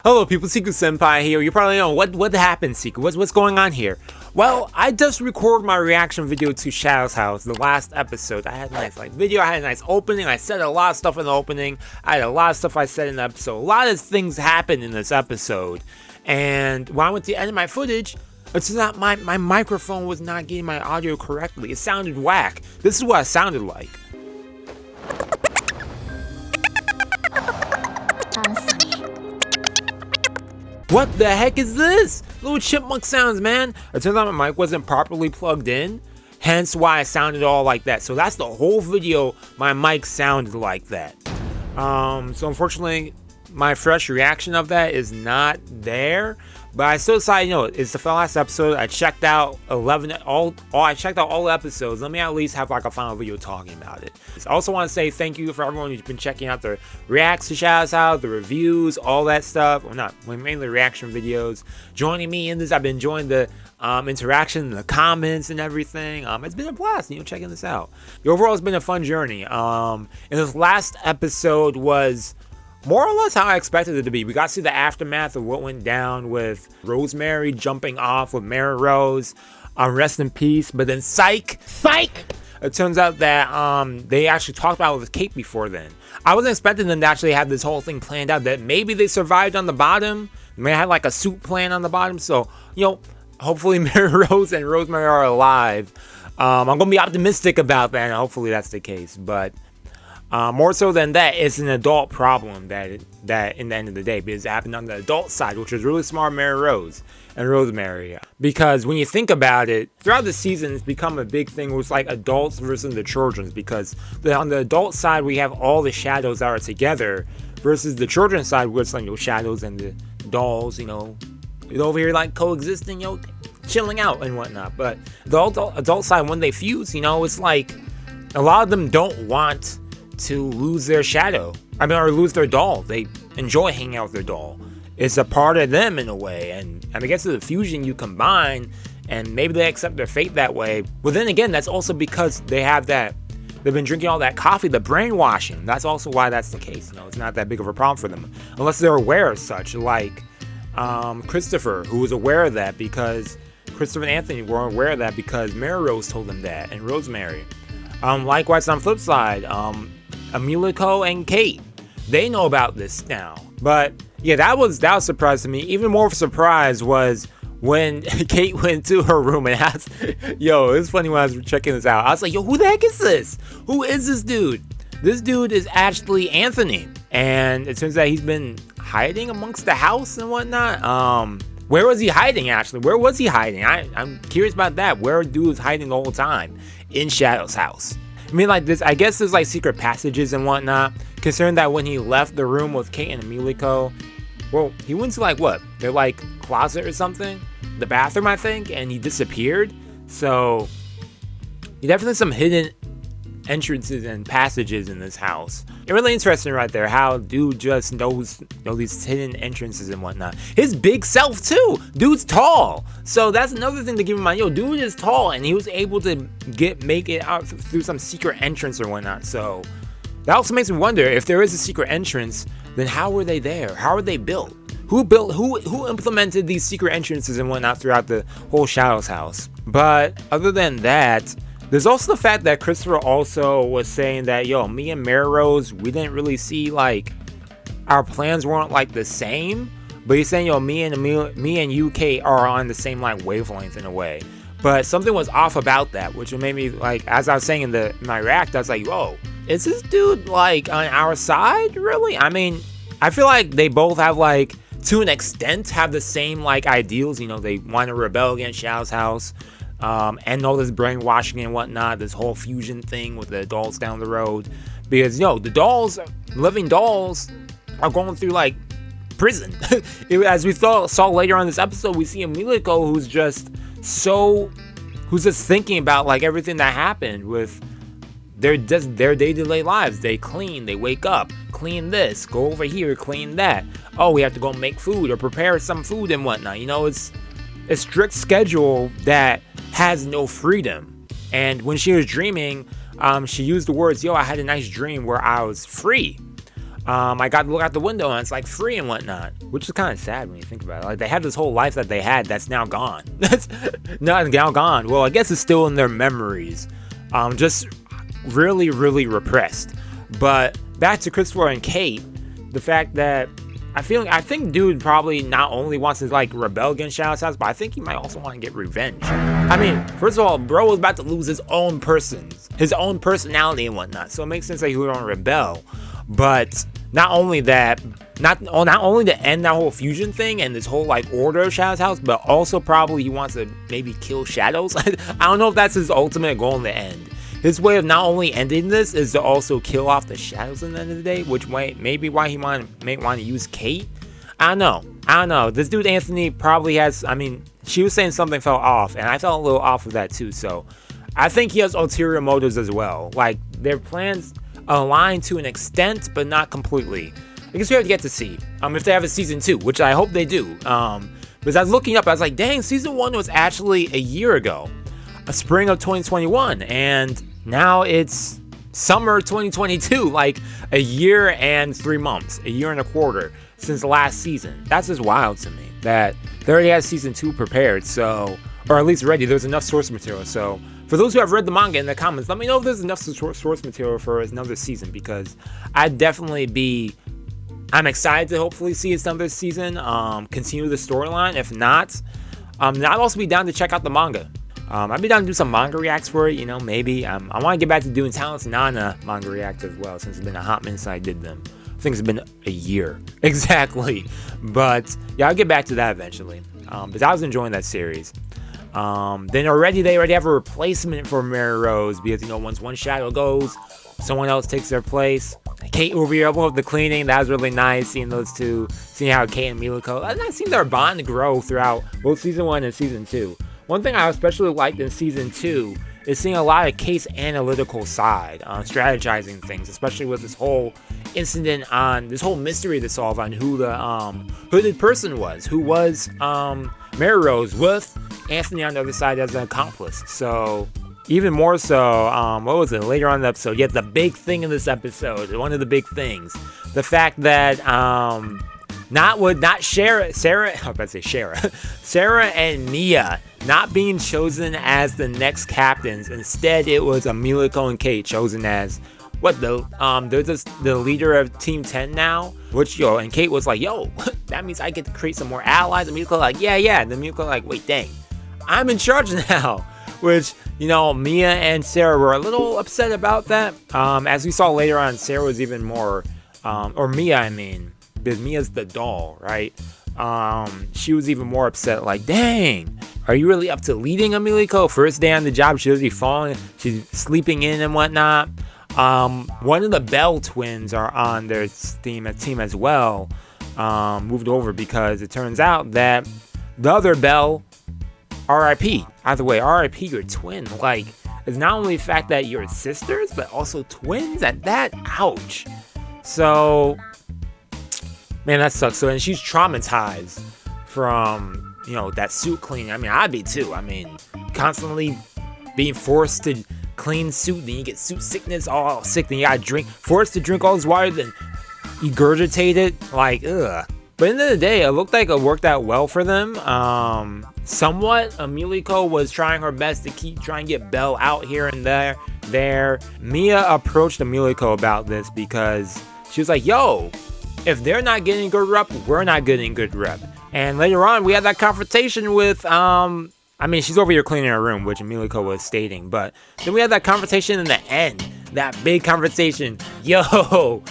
Hello people, Seku-Senpai here. You probably know what happened, Seku. What's going on here? Well, I just recorded my reaction video to Shadow's House, the last episode. I had a nice video, I had a nice opening, I said a lot of stuff in the opening, I had a lot of stuff I said in the episode. A lot of things happened in this episode. And when I went to edit my footage, it's not my microphone was not getting my audio correctly. It sounded whack. This is what it sounded like. What the heck is this? Little chipmunk sounds, man. It turns out my mic wasn't properly plugged in, hence why it sounded all like that. So that's the whole video, my mic sounded like that. So unfortunately, my fresh reaction of that is not there. But I still decided, you know, it's the last episode. I checked out I checked out all the episodes. Let me at least have like a final video talking about it. I also want to say thank you for everyone who's been checking out the reacts to Shadow's House, the reviews, all that stuff. Well, mainly reaction videos. Joining me in this, I've been enjoying the interaction, the comments, and everything. It's been a blast, you know, checking this out. Overall, it's been a fun journey. And this last episode was more or less how I expected it to be. We got to see the aftermath of what went down with Rosemary jumping off with Mary Rose. Rest in peace. But then psych! It turns out that they actually talked about it with Kate before then. I wasn't expecting them to actually have this whole thing planned out, that maybe they survived on the bottom. They had like a suit plan on the bottom. So, you know, hopefully Mary Rose and Rosemary are alive. I'm going to be optimistic about that, and hopefully that's the case. But more so than that, it's an adult problem that in the end of the day, because it happened on the adult side, which was really smart, Mary Rose and Rosemary. Because when you think about it, throughout the season, it's become a big thing where it's like adults versus the children's, because on the adult side, we have all the shadows that are together, versus the children's side, where it's like, you know, shadows and the dolls, you know, over here like coexisting, you know, chilling out and whatnot. But the adult side, when they fuse, you know, it's like a lot of them don't want to lose their shadow, or lose their doll. They enjoy hanging out with their doll. It's a part of them in a way, and I guess the fusion you combine, and maybe they accept their fate that way. But then again, that's also because they've been drinking all that coffee, the brainwashing. That's also why that's the case. You know, it's not that big of a problem for them, unless they're aware of such, like Christopher, who was aware of that because Christopher and Anthony were aware of that because Mary Rose told them that, and Rosemary. Likewise, on the flip side, Emilico and Kate, they know about this now. But yeah, that was a surprise to me. Even more of a surprise was when Kate went to her room and asked, yo, it was funny when I was checking this out. I was like, yo, who the heck is this? Who is this dude? This dude is actually Anthony. And it turns out he's been hiding amongst the house and whatnot. Where was he hiding, actually? Where was he hiding? I'm curious about that. Where dude was hiding the whole time in Shadow's house? I mean, like this, I guess there's like secret passages and whatnot. Considering that when he left the room with Kate and Emilico, well, he went to like what? They're like closet or something? The bathroom, I think, and he disappeared. So, definitely some hidden entrances and passages in this house. It's really interesting right there how dude just knows these hidden entrances and whatnot. His big self too. Dude's tall. So that's another thing to keep in mind. Yo, dude is tall and he was able to make it out through some secret entrance or whatnot. So that also makes me wonder, if there is a secret entrance, then how were they there? How were they built? Who implemented these secret entrances and whatnot throughout the whole Shadow's house? But other than that, there's also the fact that Christopher also was saying that, yo, me and Mary Rose, we didn't really see, like, our plans weren't, like, the same. But he's saying, yo, me and UK are on the same, like, wavelength in a way. But something was off about that, which made me, like, as I was saying in my react, I was like, whoa, is this dude, like, on our side, really? I mean, I feel like they both have, like, to an extent, have the same, like, ideals. You know, they want to rebel against Shadow's house. And all this brainwashing and whatnot, this whole fusion thing with the adults down the road. Because, the living dolls are going through, like, prison. As we saw later on in this episode, we see Emilico who's just thinking about, like, everything that happened with their day-to-day lives. They clean, they wake up, clean this, go over here, clean that. Oh, we have to go make food or prepare some food and whatnot. You know, it's a strict schedule that has no freedom. And when she was dreaming, she used the words, yo, I had a nice dream where I was free. I got to look out the window and it's like free and whatnot, which is kind of sad when you think about it. Like, they had this whole life that they had that's now gone. That's not now gone. Well, I guess it's still in their memories. Just really, really repressed. But back to Christopher and Kate, the fact that I think dude probably not only wants to like rebel against Shadow's house, but I think he might also want to get revenge. I mean, first of all, bro was about to lose his own personality and whatnot, so it makes sense that he would want to rebel. But not only that, not only to end that whole fusion thing and this whole like order of Shadow's house, but also probably he wants to maybe kill Shadows. I don't know if that's his ultimate goal in the end. His way of not only ending this is to also kill off the Shadows at the end of the day, which maybe why he may want to use Kate. I don't know. This dude Anthony probably has, I mean, she was saying something felt off, and I felt a little off of that too, so I think he has ulterior motives as well. Like, their plans align to an extent, but not completely. I guess we have to get to see if they have a season 2, which I hope they do. Because I was looking up, I was like, dang, season 1 was actually a year ago. A spring of 2021, and now it's summer 2022, like a year and 3 months, a year and a quarter since the last season. That's just wild to me that they already had season 2 prepared, so, or at least ready. There's enough source material. So for those who have read the manga in the comments, let me know if there's enough source material for another season, because I'm excited to hopefully see another season, continue the storyline. If not, I'd also be down to check out the manga. I'd be down to do some manga reacts for it, maybe. I want to get back to doing Talents Nana manga reacts as well, since it's been a hot minute since I did them. I think it's been a year. Exactly. But, yeah, I'll get back to that eventually. But I was enjoying that series. Then they already have a replacement for Mary Rose, because, once one shadow goes, someone else takes their place. Kate over here helping with the cleaning, that was really nice, seeing those two, seeing how Kate and Emilico, I've seen their bond grow throughout both season 1 and season 2. One thing I especially liked in season 2 is seeing a lot of Kate's analytical side, strategizing things, especially with this whole incident this whole mystery to solve on who the hooded person was, who was Mary Rose, with Anthony on the other side as an accomplice. So even more so, what was it, later on in the episode, yet the big thing in this episode, one of the big things, the fact that Sarah and Mia not being chosen as the next captains. Instead, it was Emilico and Kate chosen as the leader of Team 10 now. Which, and Kate was like, yo, that means I get to create some more allies. And Emilico like, yeah. And then Emilico like, wait, dang, I'm in charge now. Which, Mia and Sarah were a little upset about that. As we saw later on, Sarah was even more, or Mia, I mean, because Mia's the doll, right? She was even more upset, like, dang, are you really up to leading Emilico? First day on the job, she's sleeping in and whatnot. One of the Bell twins are on their team as well, moved over, because it turns out that the other Bell, RIP, either way, RIP your twin, like, it's not only the fact that you're sisters, but also twins at that, ouch. So, man, that sucks. So, and she's traumatized from, that suit cleaning. I mean, I'd be too. I mean, constantly being forced to clean suit, then you get suit sickness, all sick, then you gotta forced to drink all this water, then regurgitate it, like, ugh. But at the end of the day, it looked like it worked out well for them. Somewhat, Emilico was trying her best to trying to get Belle out here and there. Mia approached Emilico about this because she was like, yo, if they're not getting good rep, we're not getting good rep. And later on, we had that confrontation with, she's over here cleaning her room, which Emilico was stating. But then we had that confrontation in the end. That big conversation. Yo,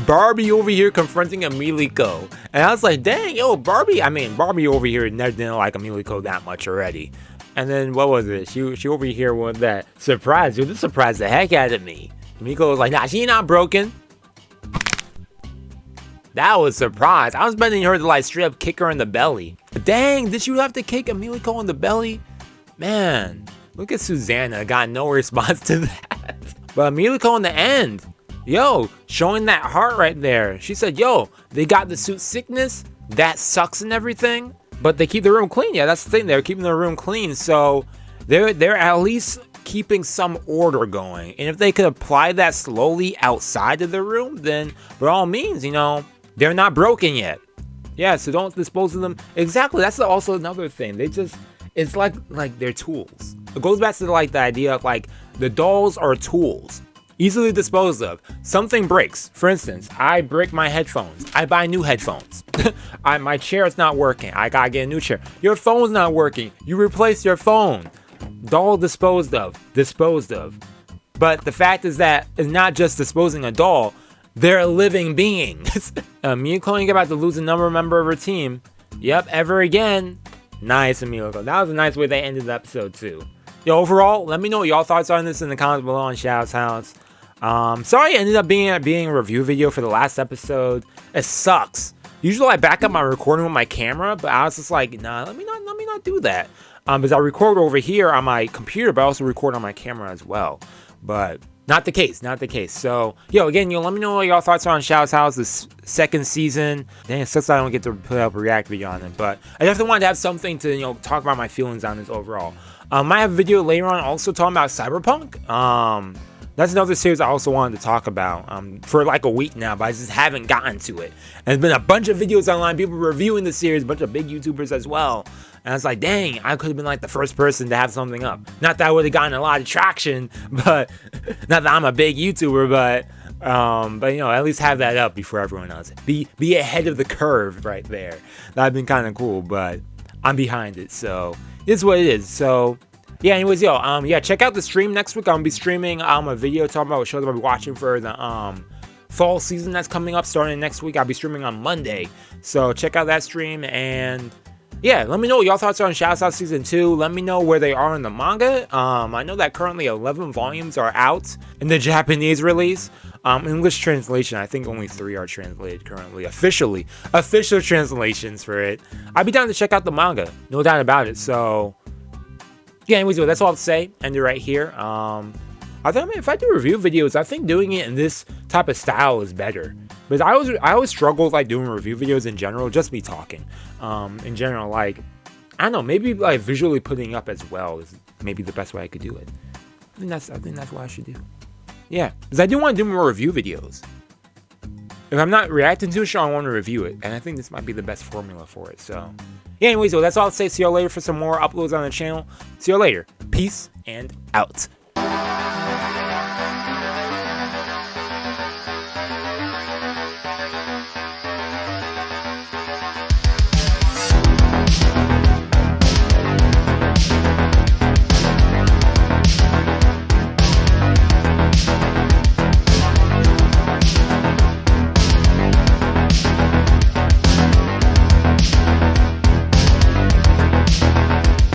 Barbie over here confronting Emilico. And I was like, dang, yo, Barbie over here never didn't like Emilico that much already. And then, what was it? She over here with that surprise. Dude, this surprised the heck out of me. Emilico was like, nah, she not broken. That was a surprise. I was expecting her to like straight up kick her in the belly. But dang, did you have to kick Emilico in the belly? Man, look at Susanna. Got no response to that. But Emilico in the end, yo, showing that heart right there. She said, yo, they got the suit sickness. That sucks and everything. But they keep the room clean. Yeah, that's the thing. They're keeping the room clean. So they're at least keeping some order going. And if they could apply that slowly outside of the room, then by all means, you know, they're not broken yet. Yeah, so don't dispose of them. Exactly, that's also another thing. It's like they're tools. It goes back to like the idea of like the dolls are tools. Easily disposed of. Something breaks. For instance, I break my headphones. I buy new headphones. My chair is not working. I gotta get a new chair. Your phone's not working. You replace your phone. Doll disposed of. Disposed of. But the fact is that it's not just disposing a doll. They're a living being. Me and Chloe about to lose another member of her team. Yep, ever again. Nice, Emilico. That was a nice way they ended the episode too. Yo, overall, let me know what y'all thoughts on this in the comments below on Shadow's House. Sorry it ended up being a review video for the last episode. It sucks. Usually I back up my recording with my camera, but I was just like, nah, let me not do that. Because I record over here on my computer, but I also record on my camera as well. But not the case. So, yo, again, let me know what y'all thoughts are on Shadow's House, this second season. Dang, it sucks I don't get to put up a react video on it, but I definitely wanted to have something to, talk about my feelings on this overall. I have a video later on also talking about Cyberpunk. That's another series I also wanted to talk about for like a week now, but I just haven't gotten to it. And there's been a bunch of videos online, people reviewing the series, a bunch of big YouTubers as well. And I was like, dang, I could have been like the first person to have something up. Not that I would have gotten a lot of traction, but not that I'm a big YouTuber, but at least have that up before everyone else. Be ahead of the curve right there. That'd been kind of cool, but I'm behind it, so it's what it is. So yeah, anyways, check out the stream next week. I'm gonna be streaming a video talking about what shows I'll be watching for the fall season that's coming up starting next week. I'll be streaming on Monday, so check out that stream. And yeah, let me know what y'all thoughts are on Shadow's House Season 2. Let me know where they are in the manga. I know that currently 11 volumes are out in the Japanese release. English translation, I think only 3 are translated currently, official translations for it. I'd be down to check out the manga, no doubt about it. So yeah, anyways, that's all to say. End it right here. If I do review videos, I think doing it in this type of style is better. Because I always struggle with like doing review videos in general, just me talking. In general, like, I don't know, maybe like visually putting up as well is maybe the best way I could do it. I think that's what I should do. Yeah, because I do want to do more review videos. If I'm not reacting to a show, I want to review it. And I think this might be the best formula for it. So yeah, anyways, that's all I'll say. See y'all later for some more uploads on the channel. See y'all later. Peace and out.